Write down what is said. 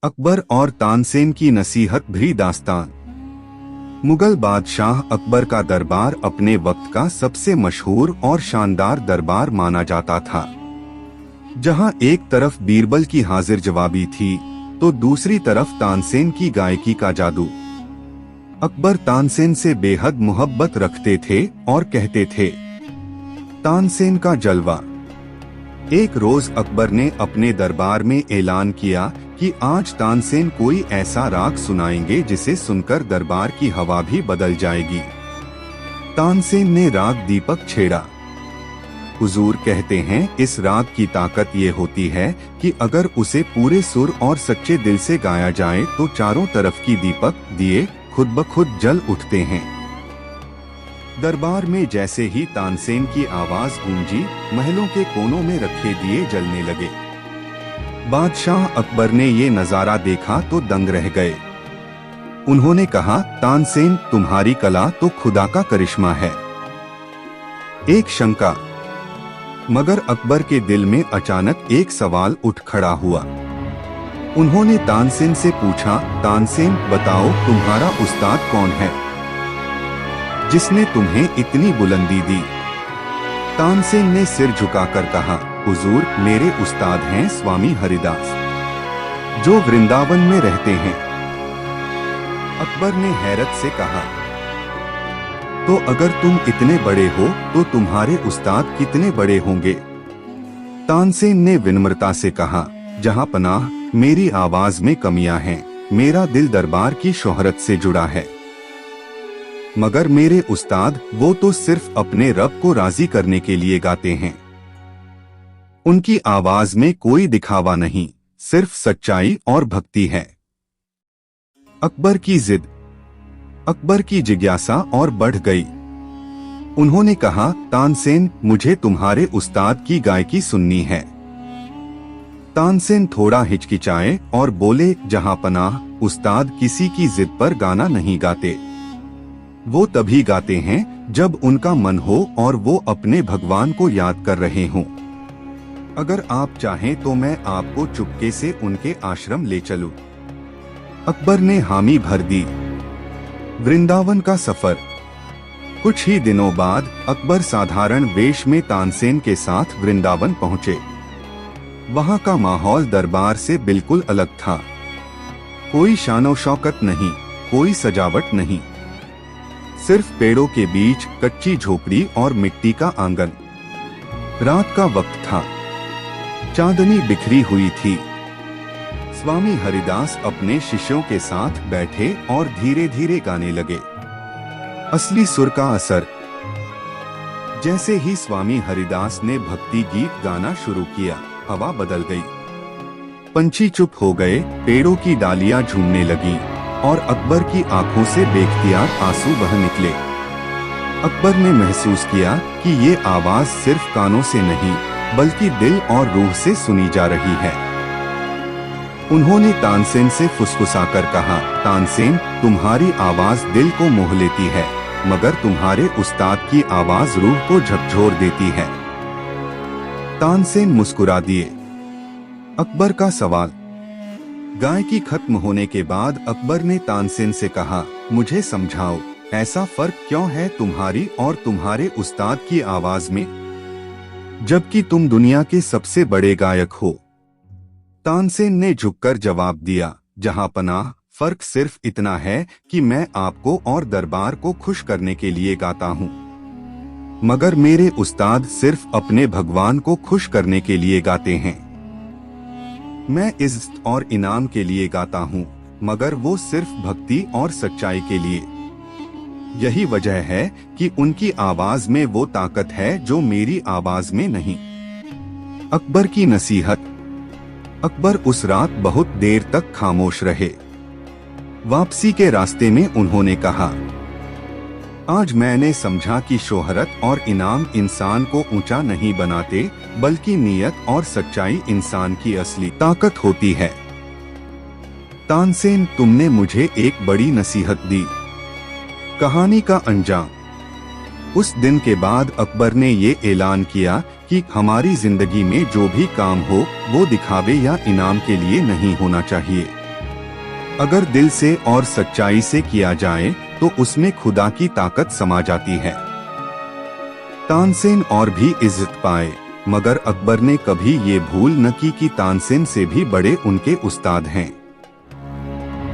अकबर और तानसेन की नसीहत भरी दास्तान। मुगल बादशाह अकबर का दरबार अपने वक्त का सबसे मशहूर और शानदार दरबार माना जाता था, जहां एक तरफ बीरबल की हाजिर जवाबी थी तो दूसरी तरफ तानसेन की गायकी का जादू। अकबर तानसेन से बेहद मोहब्बत रखते थे और कहते थे, तानसेन का जलवा। एक रोज अकबर ने अपने दरबार में ऐलान किया कि आज तानसेन कोई ऐसा राग सुनाएंगे जिसे सुनकर दरबार की हवा भी बदल जाएगी। तानसेन ने राग दीपक छेड़ा। हुजूर कहते हैं, इस राग की ताकत ये होती है कि अगर उसे पूरे सुर और सच्चे दिल से गाया जाए तो चारों तरफ की दीपक दिए खुद ब खुद जल उठते हैं। दरबार में जैसे ही तानसेन की आवाज गूंजी, महलों के कोनों में रखे दिए जलने लगे। बादशाह अकबर ने ये नजारा देखा तो दंग रह गए। उन्होंने कहा, तानसेन, तुम्हारी कला तो खुदा का करिश्मा है। एक शंका। मगर अकबर के दिल में अचानक एक सवाल उठ खड़ा हुआ। उन्होंने तानसेन से पूछा, तानसेन, बताओ तुम्हारा उस्ताद कौन है जिसने तुम्हें इतनी बुलंदी दी? तानसेन ने सिर झुकाकर कहा, हुजूर, मेरे उस्ताद हैं स्वामी हरिदास, जो वृंदावन में रहते हैं। अकबर ने हैरत से कहा, तो अगर तुम इतने बड़े हो तो तुम्हारे उस्ताद कितने बड़े होंगे? तानसेन ने विनम्रता से कहा, जहां पनाह, मेरी आवाज में कमियां हैं। मेरा दिल दरबार की शोहरत से जुड़ा है, मगर मेरे उस्ताद, वो तो सिर्फ अपने रब को राजी करने के लिए गाते हैं। उनकी आवाज में कोई दिखावा नहीं, सिर्फ सच्चाई और भक्ति है। अकबर की जिद, अकबर की जिज्ञासा और बढ़ गई। उन्होंने कहा, तानसेन, मुझे तुम्हारे उस्ताद की गायकी सुननी है। तानसेन थोड़ा हिचकिचाए और बोले, जहां पनाह, उस्ताद किसी की जिद पर गाना नहीं गाते। वो तभी गाते हैं जब उनका मन हो और वो अपने भगवान को याद कर रहे हों। अगर आप चाहें तो मैं आपको चुपके से उनके आश्रम ले चलूं। अकबर ने हामी भर दी। वृंदावन का सफर। कुछ ही दिनों बाद अकबर साधारण वेश में तानसेन के साथ वृंदावन पहुंचे। वहां का माहौल दरबार से बिल्कुल अलग था। कोई शानो शौकत नहीं, कोई सजावट नहीं, सिर्फ पेड़ों के बीच कच्ची झोपड़ी और मिट्टी का आंगन। रात का वक्त था, चांदनी बिखरी हुई थी। स्वामी हरिदास अपने शिष्यों के साथ बैठे और धीरे धीरे गाने लगे। असली सुर का असर। जैसे ही स्वामी हरिदास ने भक्ति गीत गाना शुरू किया, हवा बदल गई। पंछी चुप हो गए, पेड़ों की डालियां झूमने लगी और अकबर की आंखों से बेख्तियार आंसू बह निकले। अकबर ने महसूस किया कि ये आवाज सिर्फ कानों से नहीं बल्कि दिल और रूह से सुनी जा रही है। उन्होंने तानसेन से फुसफुसाकर कहा, तानसेन, तुम्हारी आवाज दिल को मोह लेती है, मगर तुम्हारे उस्ताद की आवाज रूह को झकझोर देती है। तानसेन मुस्कुरा दिए। अकबर का सवाल। गायकी खत्म होने के बाद अकबर ने तानसेन से कहा, मुझे समझाओ, ऐसा फर्क क्यों है तुम्हारी और तुम्हारे उस्ताद की आवाज में, जबकि तुम दुनिया के सबसे बड़े गायक हो? तानसेन ने झुककर जवाब दिया, जहां पनाह, फर्क सिर्फ इतना है कि मैं आपको और दरबार को खुश करने के लिए गाता हूँ, मगर मेरे उस्ताद सिर्फ अपने भगवान को खुश करने के लिए गाते हैं। मैं इज्जत और इनाम के लिए गाता हूँ, मगर वो सिर्फ भक्ति और सच्चाई के लिए। यही वजह है कि उनकी आवाज में वो ताकत है जो मेरी आवाज में नहीं। अकबर की नसीहत। अकबर उस रात बहुत देर तक खामोश रहे। वापसी के रास्ते में उन्होंने कहा, आज मैंने समझा कि शोहरत और इनाम इंसान को ऊंचा नहीं बनाते, बल्कि नीयत और सच्चाई इंसान की असली ताकत होती है। तानसेन, तुमने मुझे एक बड़ी नसीहत दी। कहानी का अंजाम। उस दिन के बाद अकबर ने ये ऐलान किया कि हमारी जिंदगी में जो भी काम हो वो दिखावे या इनाम के लिए नहीं होना चाहिए। अगर दिल से और सच्चाई से किया जाए तो उसमें खुदा की ताकत समा जाती है। तानसेन और भी इज्जत पाए, मगर अकबर ने कभी ये भूल न की कि तानसेन से भी बड़े उनके उस्ताद हैं।